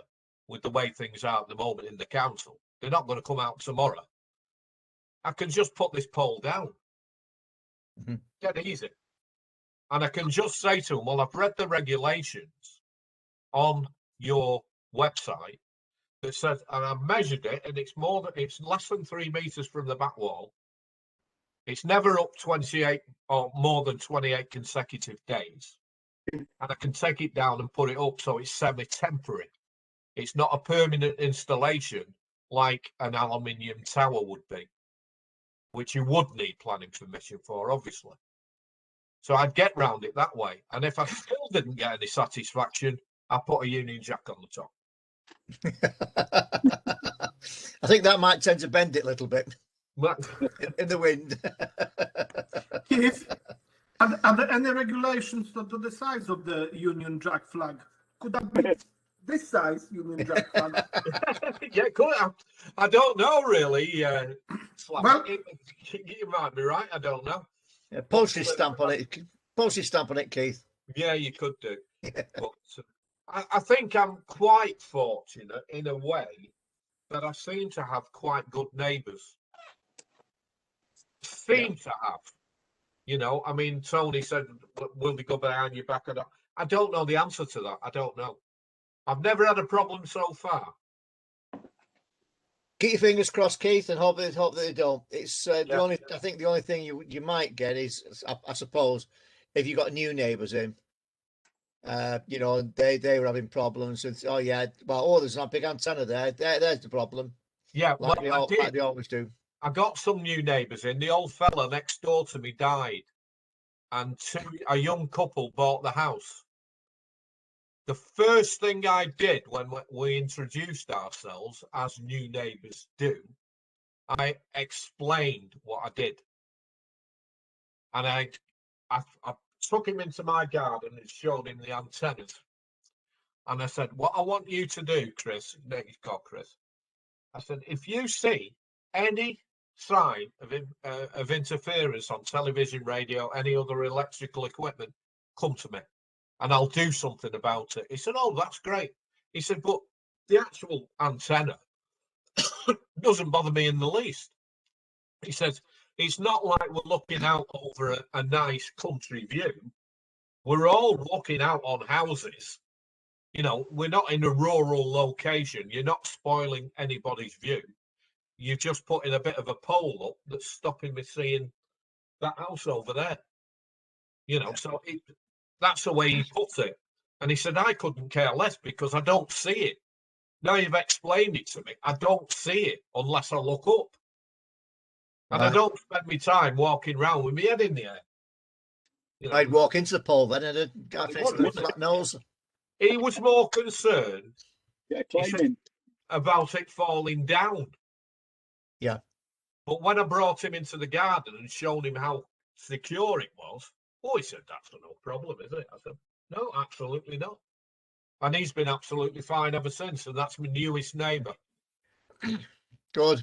with the way things are at the moment in the council, they're not going to come out tomorrow. I can just put this pole down. Dead easy. And I can just say to them, well, I've read the regulations on your website that says, and I've measured it, and it's less than 3 meters from the back wall. It's never up 28 or more than 28 consecutive days. and I can take it down and put it up so it's semi-temporary. It's not a permanent installation like an aluminium tower would be, which you would need planning permission for, obviously. So I'd get round it that way. And if I still didn't get any satisfaction, I put a Union Jack on the top. I think that might tend to bend it a little bit Well, in the wind. Keith, are there any regulations to the size of the Union Jack flag? Could that be this size Union Jack flag? yeah, cool. I don't know really. Well- You might be right. I don't know. Yeah, postage stamp on it. Postage stamp on it, Keith. Yeah, you could do. But I think I'm quite fortunate in a way that I seem to have quite good neighbours. Seem to have. You know, I mean, Tony said, will they go behind your back? I don't know the answer to that. I don't know. I've never had a problem so far. Keep your fingers crossed, Keith, and hope that they don't. It's Yeah. I think the only thing you might get is, I suppose, if you got new neighbours in, you know, they were having problems. And oh yeah, well, there's not big antenna there. There's the problem. Yeah, Like, well, like they always do. I got some new neighbours in. The old fella next door to me died, and a young couple bought the house. The first thing I did when we introduced ourselves, as new neighbours do, I explained what I did. And I took him into my garden and showed him the antennas. And I said, what I want you to do, Chris, he's called Chris. I said, if you see any sign of interference on television, radio, any other electrical equipment, come to me and I'll do something about it. He said, oh, that's great. He said, but the actual antenna doesn't bother me in the least. He says, it's not like we're looking out over a nice country view. We're all looking out on houses. You know, we're not in a rural location. You're not spoiling anybody's view. You're just putting a bit of a pole up that's stopping me seeing that house over there. You know, so that's the way he put it. And he said, I couldn't care less because I don't see it. Now you've explained it to me. I don't see it unless I look up. And I don't spend my time walking around with my head in the air. You know, I'd walk into the pole then and I'd face with a flat nose. he was more concerned Yeah, climbing. about it falling down. Yeah. But when I brought him into the garden and showed him how secure it was, oh, he said, that's no problem, is it? I said, no, absolutely not. And he's been absolutely fine ever since. And that's my newest neighbour. Good.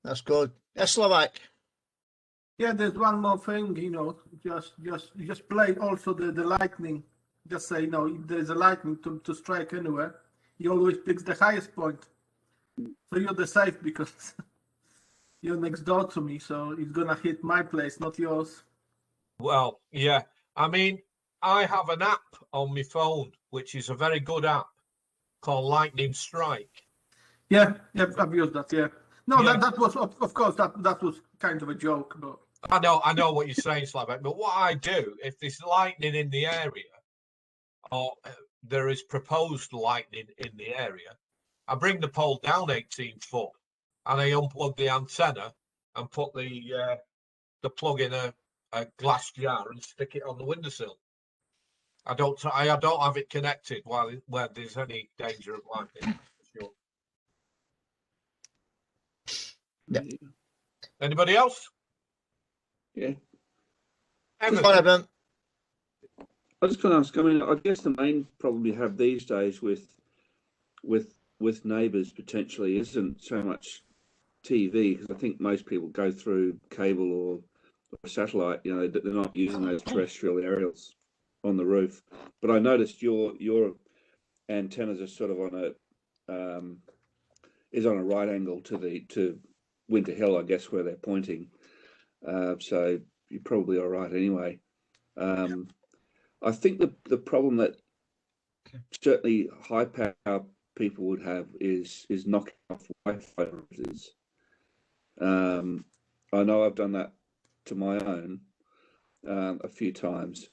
That's good. Yes, Slovak. Yeah, there's one more thing, you know, just play also the lightning. Just say, you know, if there's a lightning to strike anywhere, he always picks the highest point. So you're the safe because you're next door to me, so it's gonna hit my place, not yours. Well, yeah. I mean, I have an app on my phone, which is a very good app called Lightning Strike. Yeah, I've used that, yeah. No, Yeah. that was, of course, that was kind of a joke, but... I know what you're saying, Slavek, but what I do, if there's lightning in the area, or there is proposed lightning in the area, I bring the pole down 18 foot and I unplug the antenna and put the plug in a glass jar and stick it on the windowsill. I don't have it connected where there's any danger of lightning. Sure. Yeah. Anybody else? Yeah. Evan? Go on, Evan. I was going to ask, I mean, I guess the main problem you have these days with neighbours potentially isn't so much TV, because I think most people go through cable or satellite. You know, they're not using those terrestrial aerials on the roof. But I noticed your antennas are sort of on a right angle to Winter Hill, I guess, where they're pointing. So you're probably all right anyway. I think the problem that certainly high power people would have is knocking off Wi-Fi routers. I know I've done that to my own a few times,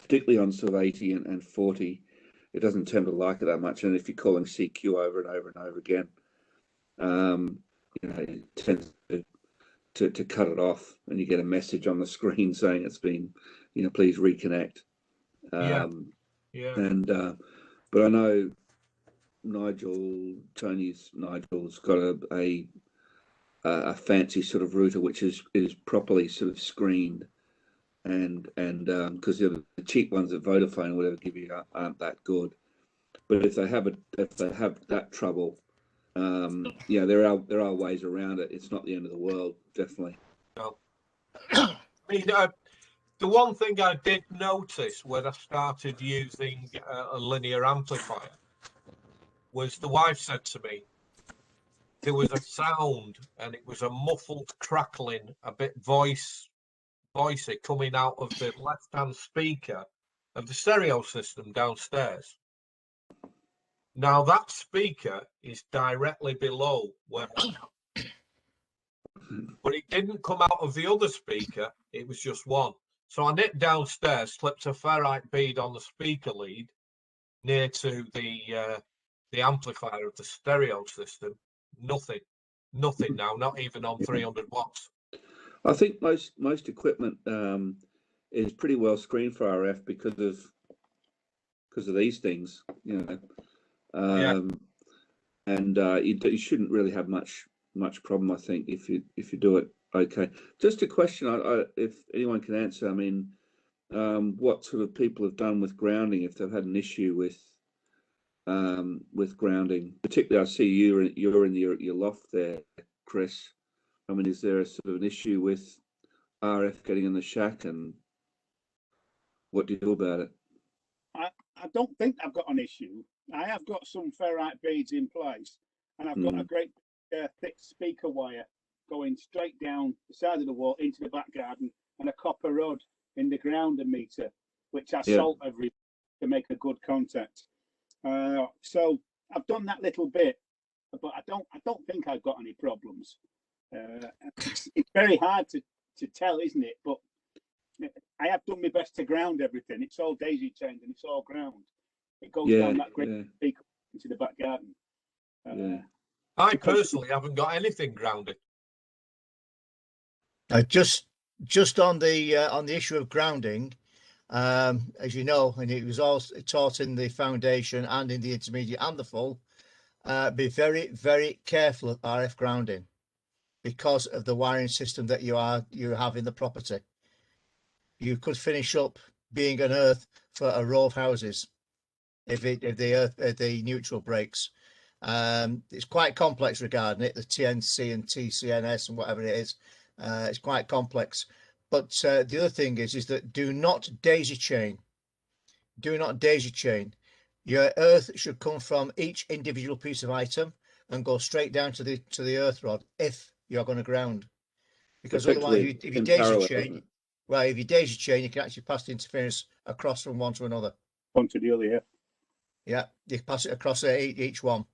particularly on sort of 80 and 40, it doesn't tend to like it that much. And if you're calling CQ over and over and over again, you know, it tends to cut it off, and you get a message on the screen saying it's been, you know, please reconnect. And but I know Nigel's got a fancy sort of router which is properly sort of screened, and because the cheap ones that Vodafone or whatever give you aren't that good. But if they have that trouble, yeah, there are ways around it. It's not the end of the world, definitely. No. I mean, the one thing I did notice when I started using a linear amplifier was the wife said to me, there was a sound and it was a muffled crackling, a bit voicey coming out of the left-hand speaker of the stereo system downstairs. Now that speaker is directly below where, but it didn't come out of the other speaker. It was just one. So I nipped downstairs, slipped a ferrite bead on the speaker lead near to the amplifier of the stereo system. Nothing now, not even on 300 watts. I think most equipment is pretty well screened for RF because of these things, you know. And you shouldn't really have much problem, I think, if you do it okay. Just a question, if anyone can answer. I mean, what sort of people have done with grounding if they've had an issue with grounding? Particularly, I see you're in your loft there, Chris. I mean, is there a sort of an issue with RF getting in the shack, and what do you do about it? I don't think I've got an issue. I have got some ferrite beads in place, and I've got a great thick speaker wire going straight down the side of the wall into the back garden, and a copper rod in the grounder meter, which I salt every to make a good contact. So I've done that little bit, but I don't think I've got any problems. It's very hard to tell, isn't it? But I have done my best to ground everything. It's all daisy chained and it's all ground. It goes down that great speaker into the back garden. I personally haven't got anything grounded. Just on the issue of grounding, as you know, and it was all taught in the foundation and in the intermediate and the full, be very, very careful of RF grounding because of the wiring system that you have in the property. You could finish up being an earth for a row of houses if the neutral breaks. It's quite complex regarding it, the TNC and TCNS and whatever it is. It's quite complex. But the other thing is that do not daisy chain. Do not daisy chain. Your earth should come from each individual piece of item and go straight down to the earth rod if you're going to ground. Because otherwise, if you daisy chain, well, if you daisy chain, you can actually pass the interference across from one to another. One to the other, yeah. Yeah, you pass it across each one.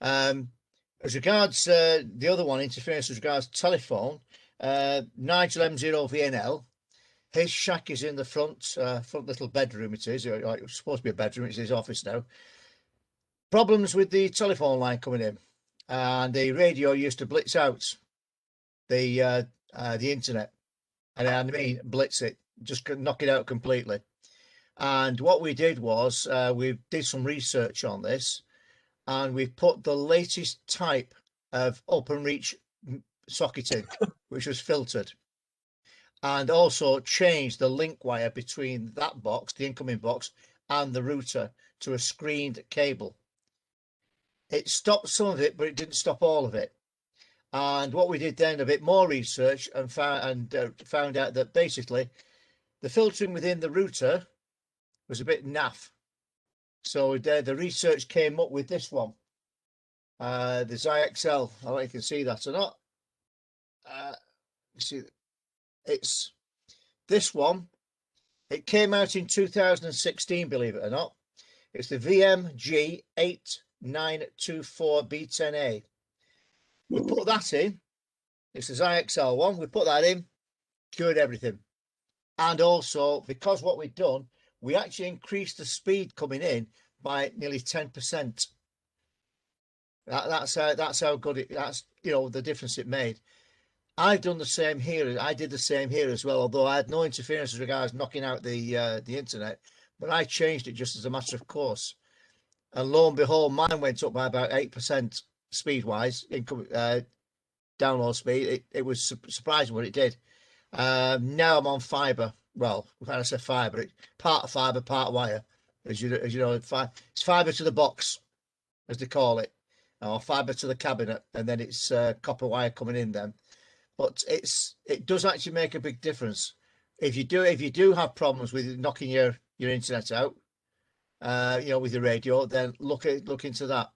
As regards the other one, interference as regards telephone, Nigel M0VNL, his shack is in the front little bedroom. It is like it's supposed to be a bedroom. It's his office now. Problems with the telephone line coming in, and the radio used to blitz out the internet, and I mean blitz it, just knock it out completely. And what we did was we did some research on this, and we put the latest type of open reach socketing, which was filtered, and also changed the link wire between that box, the incoming box, and the router to a screened cable. It stopped some of it, but it didn't stop all of it. And what we did then, a bit more research, and found out that basically the filtering within the router was a bit naff. So the research came up with this one, the XL. I don't know if you can see that or not. You see, it's this one. It came out in 2016, believe it or not. It's the VMG8924B10A. We put that in. It's the XL one. We put that in, cured everything. And also, because what we'd done, we actually increased the speed coming in by nearly 10%. That's how good it. That's, you know, the difference it made. I've done the same here. I did the same here as well, although I had no interference as regards knocking out the internet, but I changed it just as a matter of course. And lo and behold, mine went up by about 8% speed-wise, download speed. It was surprising what it did. Now I'm on fibre. Well, when I say fibre, part fibre, part wire. As you know, it's fibre to the box, as they call it, or fibre to the cabinet, and then it's copper wire coming in then. But it does actually make a big difference. If you do have problems with knocking your internet out, you know, with your radio, then look into that.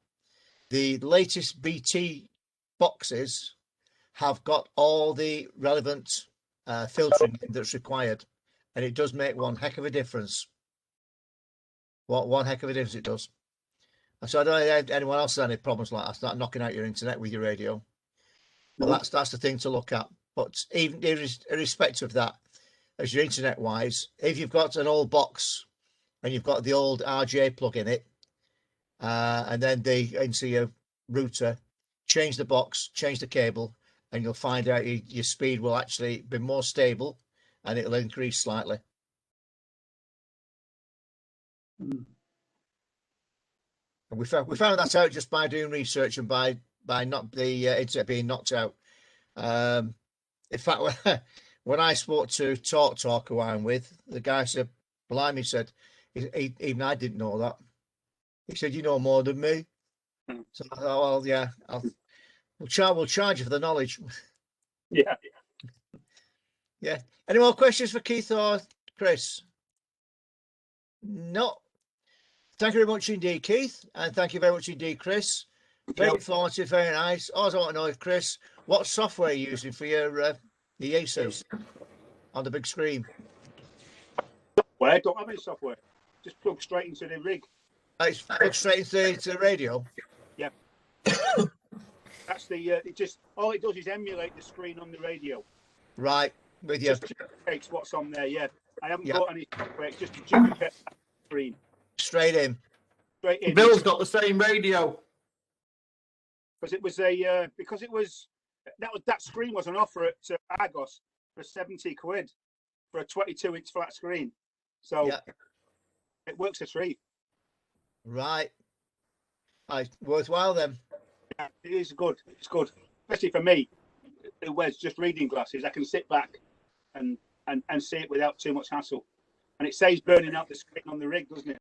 The latest BT boxes have got all the relevant filtering that's required, and it does make one heck of a difference. One heck of a difference it does. So I don't know if anyone else has any problems like that, start knocking out your internet with your radio. Well, that's the thing to look at. But even irrespective of that, as your internet wise, if you've got an old box and you've got the old RJ plug in it, and then into your router, change the box, change the cable, and you'll find out your speed will actually be more stable, and it'll increase slightly. And we found that out just by doing research and by not the internet being knocked out. In fact, when I spoke to Talk, who I'm with, the guy said, blimey, said, even I didn't know that. He said, you know more than me. So I thought, well, yeah, we'll charge you for the knowledge. Yeah. Yeah. Any more questions for Keith or Chris? No. Thank you very much indeed, Keith, and thank you very much indeed, Chris. Very informative, very nice. Also, I want to know, Chris, what software are you using for your Asus on the big screen? Well, I don't have any software. Just plug straight into the rig. It's plugged straight into the radio. Yeah. That's the it just all it does is emulate the screen on the radio. Right, with you. Just duplicates what's on there. Yeah, I haven't got any software. It's just to duplicate that screen. Straight in. Straight in. Bill's got the same radio. Because it was that screen was on offer at Argos for 70 quid for a 22-inch flat screen. So it works a treat. Right. Worthwhile then. Yeah, it is good. It's good, especially for me who wears just reading glasses. I can sit back and see it without too much hassle, and it saves burning out the screen on the rig, doesn't it?